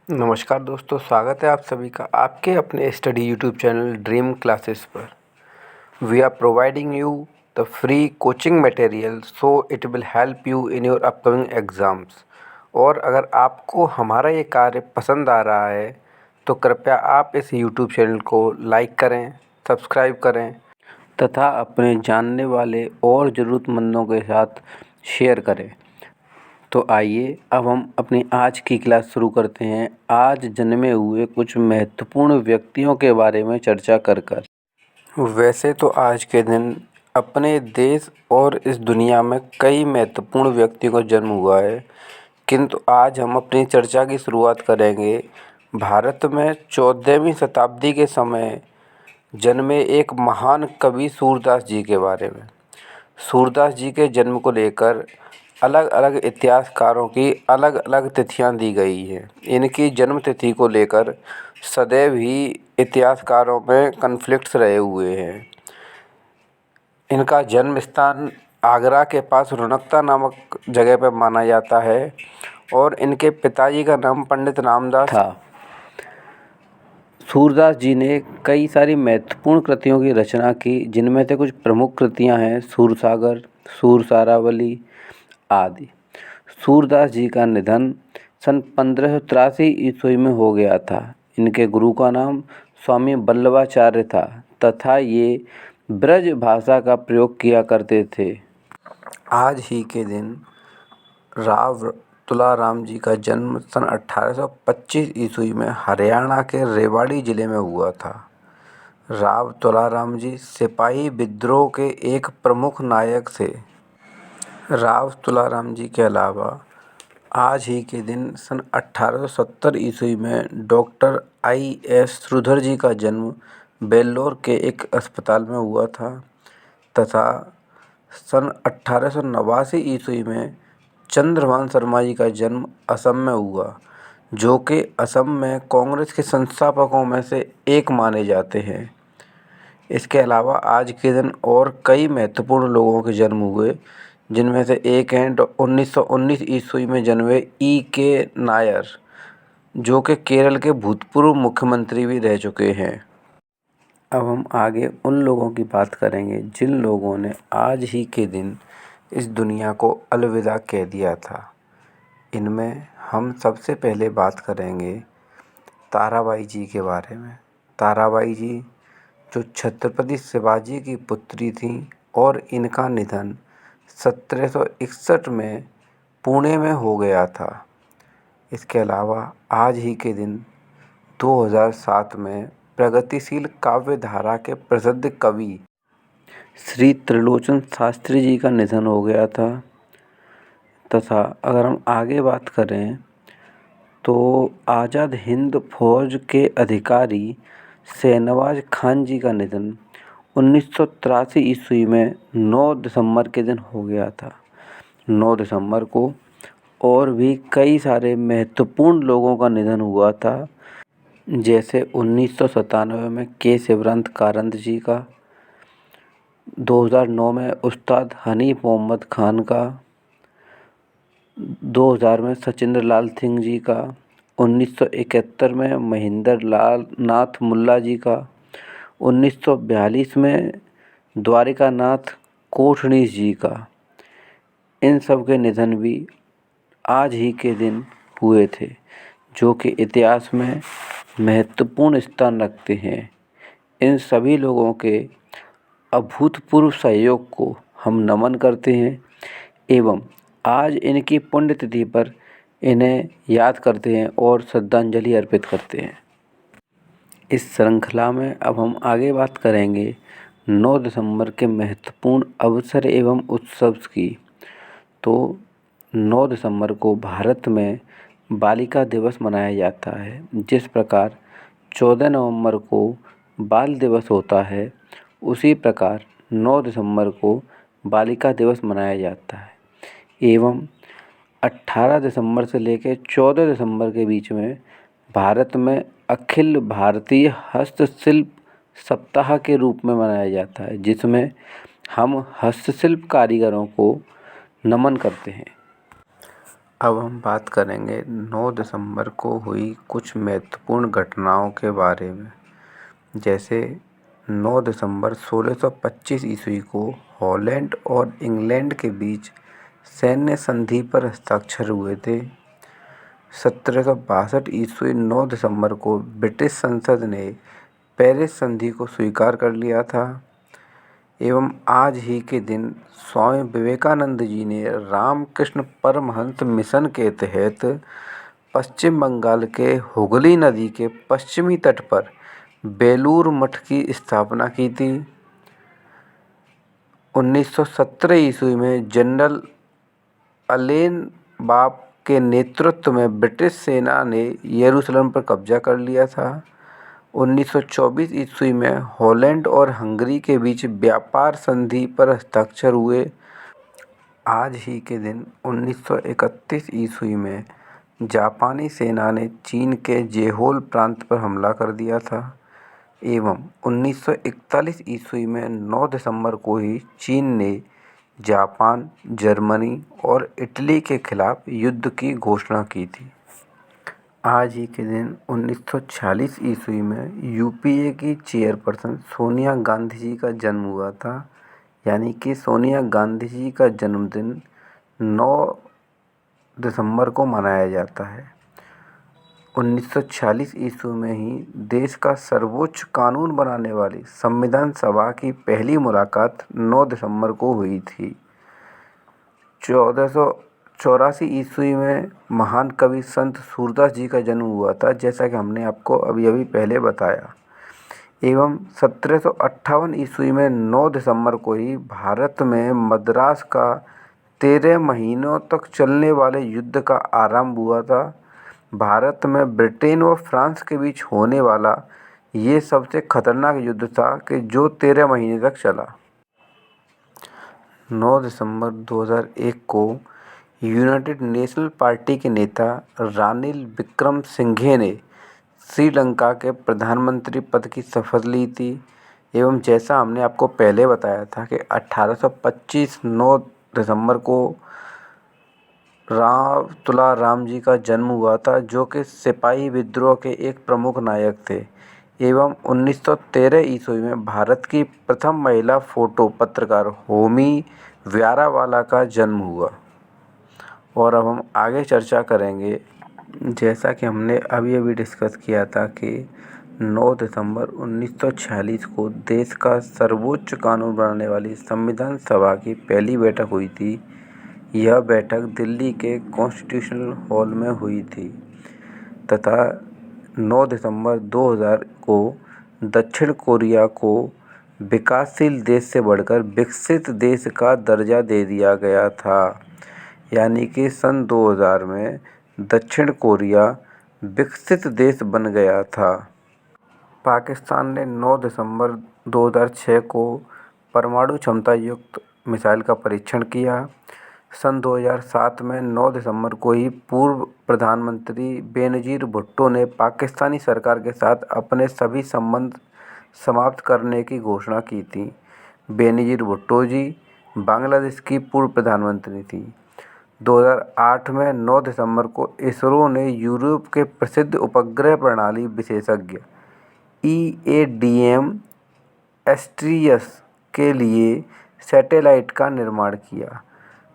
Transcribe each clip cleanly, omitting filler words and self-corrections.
नमस्कार दोस्तों, स्वागत है आप सभी का आपके अपने study YouTube channel dream classes पर। We are providing you the free coaching material so it will help you in your upcoming exams. और अगर आपको हमारा ये कार्य पसंद आ रहा है तो कृपया आप इस यूट्यूब चैनल को लाइक करें, सब्सक्राइब करें तथा अपने जानने वाले और ज़रूरतमंदों के साथ शेयर करें। तो आइए अब हम अपनी आज की क्लास शुरू करते हैं। आज जन्मे हुए कुछ महत्वपूर्ण व्यक्तियों के बारे में चर्चा कर वैसे तो आज के दिन अपने देश और इस दुनिया में कई महत्वपूर्ण व्यक्तियों का जन्म हुआ है, किंतु आज हम अपनी चर्चा की शुरुआत करेंगे भारत में 14वीं शताब्दी के समय जन्मे एक महान कवि सूरदास जी के बारे में। सूरदास जी के जन्म को लेकर अलग अलग इतिहासकारों की अलग अलग तिथियां दी गई हैं। इनकी जन्म तिथि को लेकर सदैव ही इतिहासकारों में कन्फ्लिक्ट्स रहे हुए हैं। इनका जन्म स्थान आगरा के पास रुनकता नामक जगह पर माना जाता है और इनके पिताजी का नाम पंडित रामदास था। सूरदास जी ने कई सारी महत्वपूर्ण कृतियों की रचना की, जिनमें से कुछ प्रमुख कृतियां हैं सूरसागर, सूरसारावली आदि। सूरदास जी का निधन सन 1583 ईस्वी में हो गया था। इनके गुरु का नाम स्वामी वल्लभाचार्य था तथा ये ब्रज भाषा का प्रयोग किया करते थे। आज ही के दिन राव तुलाराम जी का जन्म सन 1825 ईस्वी में हरियाणा के रेवाड़ी जिले में हुआ था। राव तुलाराम जी सिपाही विद्रोह के एक प्रमुख नायक थे। राव तुलाराम जी के अलावा आज ही के दिन सन 1870 ईस्वी में डॉक्टर I.S. श्रीधर जी का जन्म बेल्लोर के एक अस्पताल में हुआ था तथा सन 1889 ईस्वी में चंद्रभान शर्मा जी का जन्म असम में हुआ, जो कि असम में कांग्रेस के संस्थापकों में से एक माने जाते हैं। इसके अलावा आज के दिन और कई महत्वपूर्ण लोगों के जन्म हुए, जिनमें से एक हैं 1919 ईस्वी में जन्मे E.K. नायर, जो कि केरल के भूतपूर्व मुख्यमंत्री भी रह चुके हैं। अब हम आगे उन लोगों की बात करेंगे जिन लोगों ने आज ही के दिन इस दुनिया को अलविदा कह दिया था। इनमें हम सबसे पहले बात करेंगे ताराबाई जी के बारे में। ताराबाई जी जो छत्रपति शिवाजी की पुत्री थीं और इनका निधन 1761 में पुणे में हो गया था। इसके अलावा आज ही के दिन 2007 में प्रगतिशील काव्य धारा के प्रसिद्ध कवि श्री त्रिलोचन शास्त्री जी का निधन हो गया था। तथा अगर हम आगे बात करें तो आज़ाद हिंद फौज के अधिकारी शहनवाज खान जी का निधन 1983 ईस्वी में 9 दिसंबर के दिन हो गया था। 9 दिसंबर को और भी कई सारे महत्वपूर्ण लोगों का निधन हुआ था, जैसे 1997 में के शिवरंत कारंत जी का, 2009 में उस्ताद हनीफ मोहम्मद खान का, 2000 में सचिंद्र लाल सिंह जी का, 1971 में महेंद्र लाल नाथ मुल्ला जी का, 1942 में द्वारिका नाथ कोठनीस जी का। इन सब के निधन भी आज ही के दिन हुए थे, जो कि इतिहास में महत्वपूर्ण स्थान रखते हैं। इन सभी लोगों के अभूतपूर्व सहयोग को हम नमन करते हैं एवं आज इनकी पुण्यतिथि पर इन्हें याद करते हैं और श्रद्धांजलि अर्पित करते हैं। इस श्रृंखला में अब हम आगे बात करेंगे 9 दिसंबर के महत्वपूर्ण अवसर एवं उत्सव की। तो 9 दिसंबर को भारत में बालिका दिवस मनाया जाता है। जिस प्रकार 14 नवंबर को बाल दिवस होता है, उसी प्रकार 9 दिसंबर को बालिका दिवस मनाया जाता है एवं 18 दिसंबर से लेकर 14 दिसंबर के बीच में भारत में अखिल भारतीय हस्तशिल्प सप्ताह के रूप में मनाया जाता है, जिसमें हम हस्तशिल्प कारीगरों को नमन करते हैं। अब हम बात करेंगे 9 दिसंबर को हुई कुछ महत्वपूर्ण घटनाओं के बारे में। जैसे 9 दिसंबर 1625 ईस्वी को हॉलैंड और इंग्लैंड के बीच सैन्य संधि पर हस्ताक्षर हुए थे। 1762 ईस्वी 9 दिसंबर को ब्रिटिश संसद ने पेरिस संधि को स्वीकार कर लिया था। एवं आज ही के दिन स्वामी विवेकानंद जी ने रामकृष्ण परमहंस मिशन के तहत पश्चिम बंगाल के हुगली नदी के पश्चिमी तट पर बेलूर मठ की स्थापना की थी। 1917 ईस्वी में जनरल अलेन बाब के नेतृत्व में ब्रिटिश सेना ने यरूशलेम पर कब्जा कर लिया था। 1924 ईस्वी में हॉलैंड और हंगरी के बीच व्यापार संधि पर हस्ताक्षर हुए। आज ही के दिन 1931 ईस्वी में जापानी सेना ने चीन के जेहोल प्रांत पर हमला कर दिया था। एवं 1941 ईस्वी में 9 दिसंबर को ही चीन ने जापान, जर्मनी और इटली के खिलाफ युद्ध की घोषणा की थी। आज ही के दिन 1946 ईस्वी में यूपीए की चेयरपर्सन सोनिया गांधी जी का जन्म हुआ था। यानी कि सोनिया गांधी जी का जन्मदिन 9 दिसंबर को मनाया जाता है। 1946 ईस्वी में ही देश का सर्वोच्च कानून बनाने वाली संविधान सभा की पहली मुलाकात 9 दिसंबर को हुई थी। 1484 ईस्वी में महान कवि संत सूरदास जी का जन्म हुआ था, जैसा कि हमने आपको अभी पहले बताया। एवं 1758 ईस्वी में 9 दिसंबर को ही भारत में मद्रास का 13 महीनों तक चलने वाले युद्ध का आरंभ हुआ था। भारत में ब्रिटेन व फ्रांस के बीच होने वाला ये सबसे खतरनाक युद्ध था कि जो 13 महीने तक चला। 9 दिसंबर 2001 को यूनाइटेड नेशनल पार्टी के नेता रानिल विक्रमसिंघे ने श्रीलंका के प्रधानमंत्री पद की शपथ ली थी। एवं जैसा हमने आपको पहले बताया था कि 1825 9 दिसंबर को तुलाराम जी का जन्म हुआ था, जो कि सिपाही विद्रोह के एक प्रमुख नायक थे। एवं 1913 ईस्वी में भारत की प्रथम महिला फोटो पत्रकार होमी व्यारावाला का जन्म हुआ। और अब हम आगे चर्चा करेंगे। जैसा कि हमने अभी डिस्कस किया था कि 9 दिसंबर 1946 को देश का सर्वोच्च कानून बनाने वाली संविधान सभा की पहली बैठक हुई थी। यह बैठक दिल्ली के कॉन्स्टिट्यूशनल हॉल में हुई थी तथा 9 दिसंबर 2000 को दक्षिण कोरिया को विकासशील देश से बढ़कर विकसित देश का दर्जा दे दिया गया था। यानी कि सन 2000 में दक्षिण कोरिया विकसित देश बन गया था। पाकिस्तान ने 9 दिसंबर 2006 को परमाणु क्षमता युक्त मिसाइल का परीक्षण किया। सन 2007 में 9 दिसंबर को ही पूर्व प्रधानमंत्री बेनजीर भुट्टो ने पाकिस्तानी सरकार के साथ अपने सभी संबंध समाप्त करने की घोषणा की थी। बेनजीर भुट्टो जी बांग्लादेश की पूर्व प्रधानमंत्री थी। 2008 में 9 दिसंबर को इसरो ने यूरोप के प्रसिद्ध उपग्रह प्रणाली विशेषज्ञ EADM एस्ट्रियस के लिए सैटेलाइट का निर्माण किया।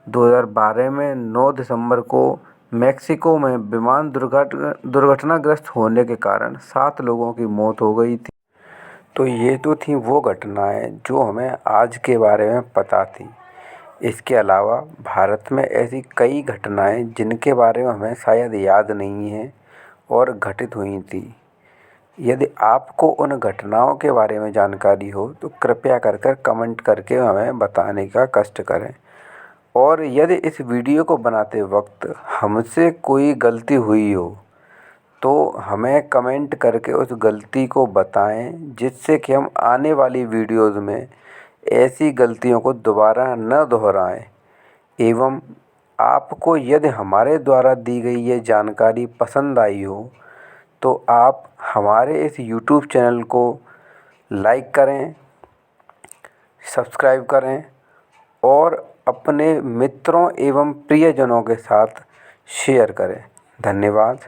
2012 में 9 दिसंबर को मेक्सिको में विमान दुर्घटनाग्रस्त होने के कारण 7 लोगों की मौत हो गई थी। तो ये तो थी वो घटनाएं जो हमें आज के बारे में पता थी। इसके अलावा भारत में ऐसी कई घटनाएं जिनके बारे में हमें शायद याद नहीं है और घटित हुई थी। यदि आपको उन घटनाओं के बारे में जानकारी हो तो कृपया कर कमेंट करके हमें बताने का कष्ट करें। और यदि इस वीडियो को बनाते वक्त हमसे कोई गलती हुई हो तो हमें कमेंट करके उस गलती को बताएं, जिससे कि हम आने वाली वीडियोज़ में ऐसी गलतियों को दोबारा न दोहराएं। एवं आपको यदि हमारे द्वारा दी गई ये जानकारी पसंद आई हो तो आप हमारे इस YouTube चैनल को लाइक करें, सब्सक्राइब करें और अपने मित्रों एवं प्रियजनों के साथ शेयर करें। धन्यवाद।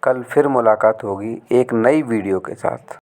कल फिर मुलाकात होगी एक नई वीडियो के साथ।